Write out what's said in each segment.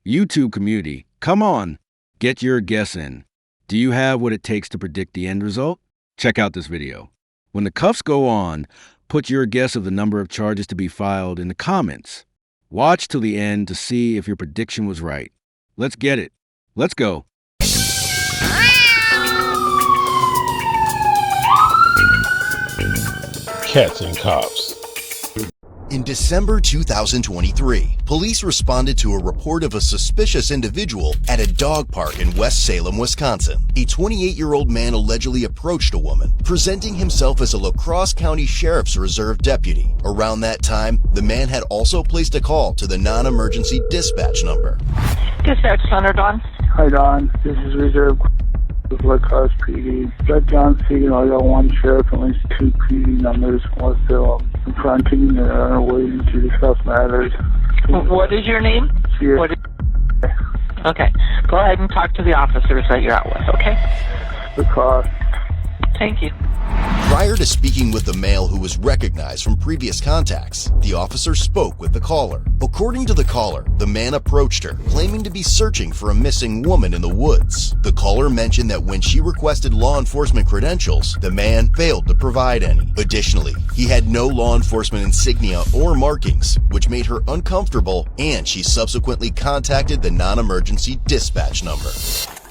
YouTube community, come on, get your guess in. Do you have what it takes to predict the end result? Check out this video. When the cuffs go on, put your guess of the number of charges to be filed in the comments. Watch till the end to see if your prediction was right. Let's get it. Let's go. Cats and cops. In December 2023, police responded to a report of a suspicious individual at a dog park in West Salem, Wisconsin. A 28-year-old man allegedly approached a woman, presenting himself as a La Crosse County Sheriff's Reserve deputy. Around that time, the man had also placed a call to the non-emergency dispatch number. Dispatch Center, Dawn. Hi, Don. This is Reserve with La Crosse PD. Got John Siegel. I got one sheriff and at least two PD numbers. What's still confronting and are waiting to discuss matters. What is your name? Shear. Okay. Go ahead and talk to the officers that you're out with, okay? La Crosse. Thank you. Prior to speaking with the male who was recognized from previous contacts, the officer spoke with the caller. According to the caller, the man approached her, claiming to be searching for a missing woman in the woods. The caller mentioned that when she requested law enforcement credentials, the man failed to provide any. Additionally, he had no law enforcement insignia or markings, which made her uncomfortable, and she subsequently contacted the non-emergency dispatch number.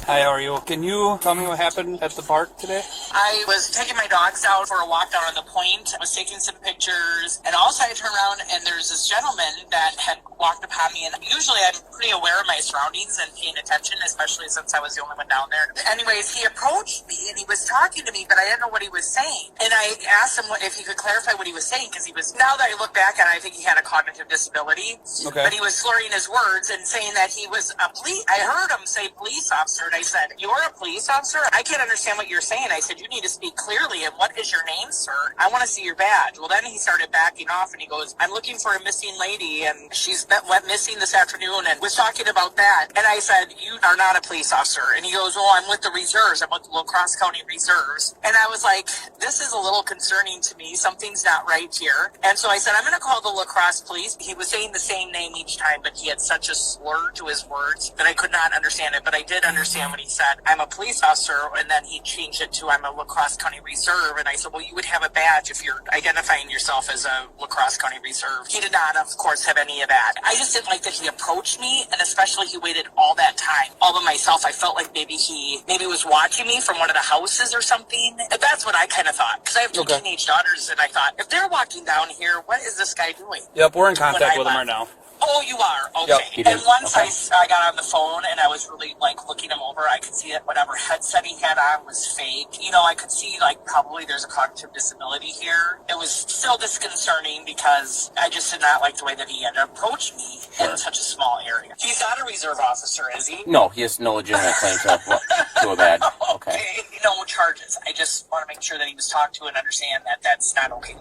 Hi, how are you? Can you tell me what happened at the park today? I was taking my dogs out for a walk down on the point. I was taking some pictures, and also I turned around and there's this gentleman that had walked upon me, and usually I'm pretty aware of my surroundings and paying attention, especially since I was the only one down there. Anyways, he approached me and he was talking to me, but I didn't know what he was saying. And I asked him if he could clarify what he was saying, because now that I look back at it, I think he had a cognitive disability. Okay. But he was slurring his words and saying that he was a police. I heard him say police officer. I said, "You're a police officer? I can't understand what you're saying." I said, "You need to speak clearly. And what is your name, sir? I want to see your badge." Well, then he started backing off and he goes, "I'm looking for a missing lady and she's went missing this afternoon," and was talking about that. And I said, "You are not a police officer." And he goes, "Oh, I'm with the reserves. I'm with the La Crosse County Reserves." And I was like, this is a little concerning to me. Something's not right here. And so I said, "I'm going to call the La Crosse police." He was saying the same name each time, but he had such a slur to his words that I could not understand it. But I did understand what he said. "I'm a police officer," and then he changed it to, "I'm a La Crosse County Reserve." And I said, "Well, you would have a badge if you're identifying yourself as a La Crosse County Reserve." He did not, of course, have any of that. I just didn't like that he approached me, and especially he waited all that time all by myself. I felt like maybe he was watching me from one of the houses or something. And that's what I kind of thought, because I have two teenage daughters, and I thought, if they're walking down here, what is this guy doing? Yep, we're in contact with him right now. Oh, you are? Okay. Yep, and once I got on the phone and I was really looking him over, I could see that whatever headset he had on was fake. I could see probably there's a cognitive disability here. It was still disconcerting because I just did not like the way that he had approached me in such a small area. He's not a reserve officer, is he? No, he has no legitimate claim to a badge. Okay. No charges. I just want to make sure that he was talked to and understand that that's not okay.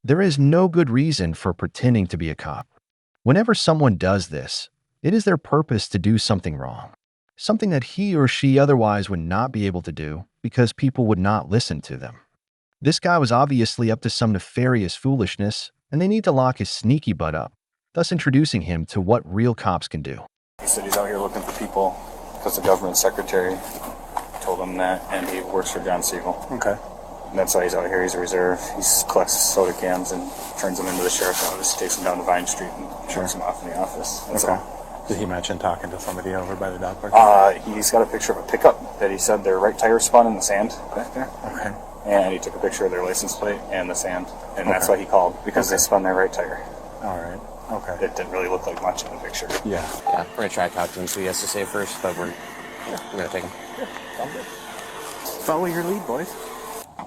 There is no good reason for pretending to be a cop. Whenever someone does this, it is their purpose to do something wrong, something that he or she otherwise would not be able to do because people would not listen to them. This guy was obviously up to some nefarious foolishness, and they need to lock his sneaky butt up, thus introducing him to what real cops can do. He said he's out here looking for people because the government secretary told him that, and he works for John Siegel. Okay. And that's why he's out here. He's a reserve. He collects soda cans and turns them into the sheriff's office, takes them down to Vine Street and turns them off in the office. That's all. Did he mention talking to somebody over by the dog park? He's got a picture of a pickup that he said their right tire spun in the sand back there. Okay. And he took a picture of their license plate and the sand. And that's why he called, because they spun their right tire. All right. Okay. It didn't really look like much in the picture. Yeah. Yeah, we're going to try to talk to him, see what he has to say first, but we're going to take him. Yeah, sounds good. Follow your lead, boys.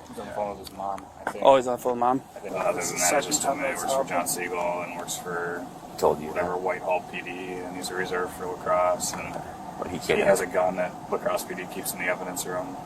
He's on the phone with his mom, I think. Oh, he's on the phone with Mom? I think other than that, just told me he works for John Siegel and works for whatever Whitehall PD, and he's a reserve for La Crosse, and he has a gun that La Crosse PD keeps in the evidence room.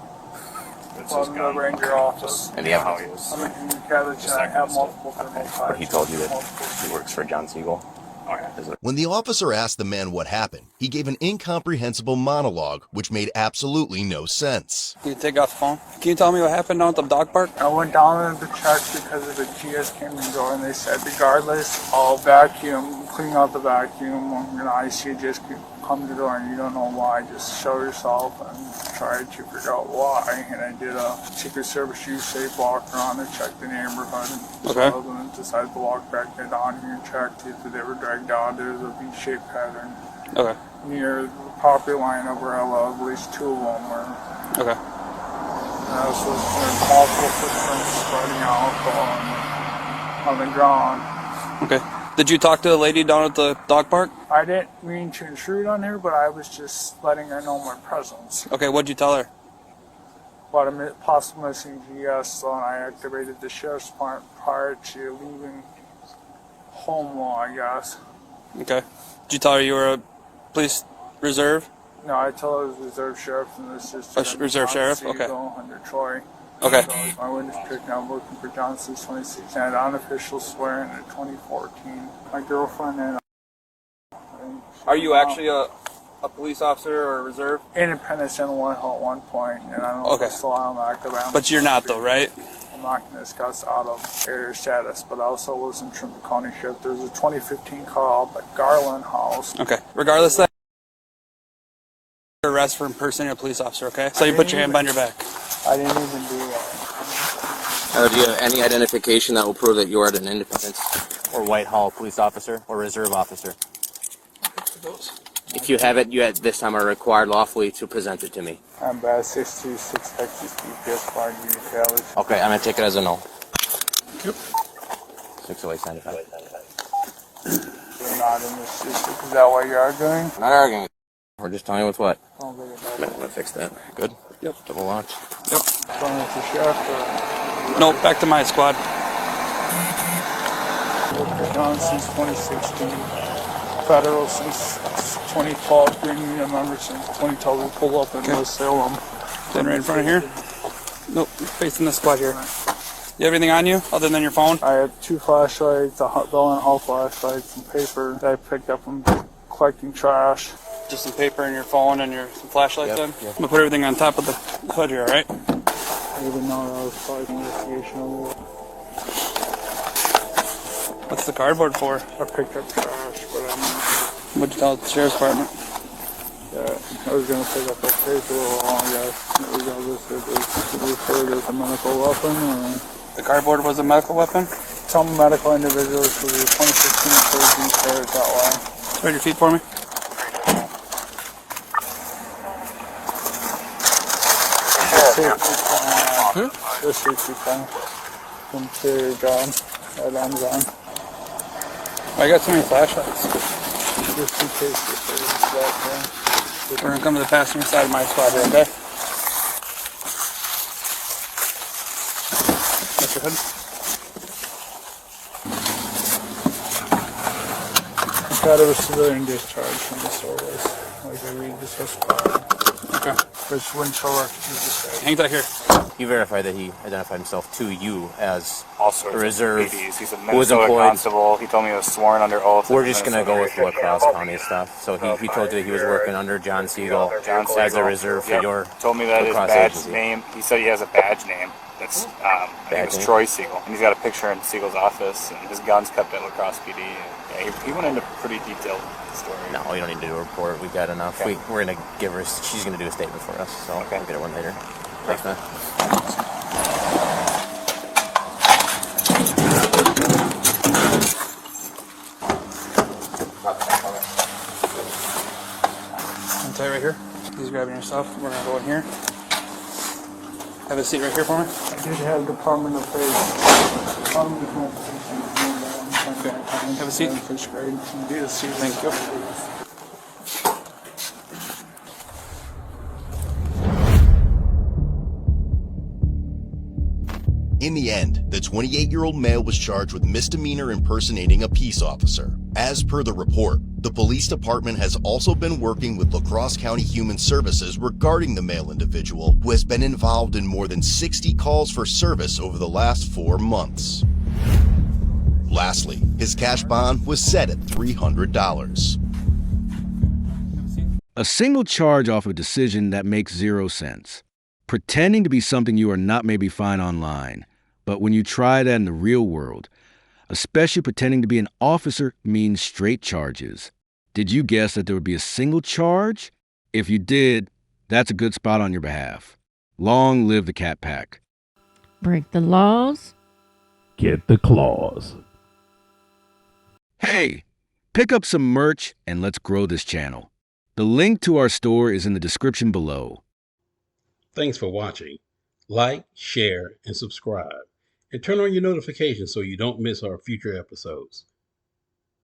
It's his gun. The ranger office. And the how he is. I'm in Cabbage, and I have multiple thermal But fires. he told you that he works for John Siegel? Oh, yeah. When the officer asked the man what happened, he gave an incomprehensible monologue which made absolutely no sense. Can you take off the phone? Can you tell me what happened down at the dog park? I went down to the check because of the GS came and go, and they said, regardless, I'll vacuum, clean out the vacuum. I'm going to ice you, just come to the door and you don't know why, just show yourself and try to figure out why. And I did a Secret Service U-shaped walk around and checked the neighborhood. Okay. So then decided to walk back down here and check if they were dragged out. There's a V-shaped pattern. Okay. Near the property line of where I live, at least 2 of them were. Okay. So there's multiple footprints spreading out on the ground. Okay. Did you talk to the lady down at the dog park? I didn't mean to intrude on her, but I was just letting her know my presence. Okay, what'd you tell her? About a possible missing GS, so I activated the sheriff's department prior to leaving home law, I guess. Okay. Did you tell her you were a police reserve? No, I told her it was reserve sheriff, and this is A reserve sheriff? Okay. Under Troy. Okay. So my witness picked now working for Johnson's 26 and unofficial swearing in 2014. My girlfriend and Are you actually a police officer or a reserve? Independence in one at one point, and I don't know if it's still on active. But you're not though, right? I'm not going to discuss out of area status, but I also was in Trimble County Sheriff. There was a 2015 call up at Garland House. Okay. Regardless of that, arrest for impersonating a police officer, okay? So you put your hand behind your back. I didn't even do that. Do you have any identification that will prove that you are an Independence or Whitehall police officer or reserve officer? If you have it, you at this time are required lawfully to present it to me. I'm bad 626 Texas GPS 5 details. Okay, I'm going to take it as a no. Yep. 60895. You're not in this system. Is that what you're arguing? I'm not arguing. We're just telling you what's what. I don't think it's Might want to fix that. Good? Yep. Double launch. Yep. going with the sheriff or... No, back to my squad. Gone since 2016. Federal since 2012. Green Union member since 2012. We pulled up in West Salem. Then right in front of here? Nope, facing the squad here. You have anything on you other than your phone? I had 2 flashlights, a Bell and Hall flashlight, some paper that I picked up from collecting trash. Just some paper and your phone and some flashlights Yep, then? yep. I'm gonna put everything on top of the hood here, alright? I even know that was probably an investigation of it. What's the cardboard for? I picked up trash, but I mean, What'd you tell the sheriff's department? I was going to pick up that paper along, I guess. Regardless if it was referred as a medical weapon or... The cardboard was a medical weapon? Some medical individuals who were 2016 surgeons carried that way. Spread your feet for me. The safety plan from Carrier job at Amazon. I got so many flashlights. Just in case We're gonna come to the passenger side of my squad here, okay? That's your hood. I thought it was civilian discharge from the service. Like I read this was Okay. which wouldn't show up to the Hang tight here. You verified that he identified himself to you as Also, a reserve. He's a who was Minnesota employed. constable. He told me he was sworn under oath. We're just going to go with La Crosse County stuff. So he told you that he was working under John Siegel as a reserve for your Told me that his La Crosse badge agency. name. He said he has a badge name. That's I think Badge it's name? Troy Siegel, and he's got a picture in Siegel's office, and his gun's kept at La Crosse PD. And, yeah, he went into pretty detailed story. No, you don't need to do a report. We've got enough. Okay. We're going to give her, she's going to do a statement for us. So Okay. we'll get her one later. Thanks, man. Hang tight right here. He's grabbing your stuff. We're gonna go in here. Have a seat right here for me. I did have Department of Faith. Department of Faith. Okay. Have a seat. First grade. Indeed, a seat. Thank you. In the end, the 28-year-old male was charged with misdemeanor impersonating a peace officer. As per the report, the police department has also been working with La Crosse County Human Services regarding the male individual who has been involved in more than 60 calls for service over the last 4 months. Lastly, his cash bond was set at $300. A single charge off a decision that makes zero sense. Pretending to be something you are not may be fine online, but when you try that in the real world, especially pretending to be an officer, means straight charges. Did you guess that there would be a single charge? If you did, that's a good spot on your behalf. Long live the Cat Pack. Break the laws. Get the claws. Hey, pick up some merch and let's grow this channel. The link to our store is in the description below. Thanks for watching. Like, share, and subscribe. And turn on your notifications so you don't miss our future episodes.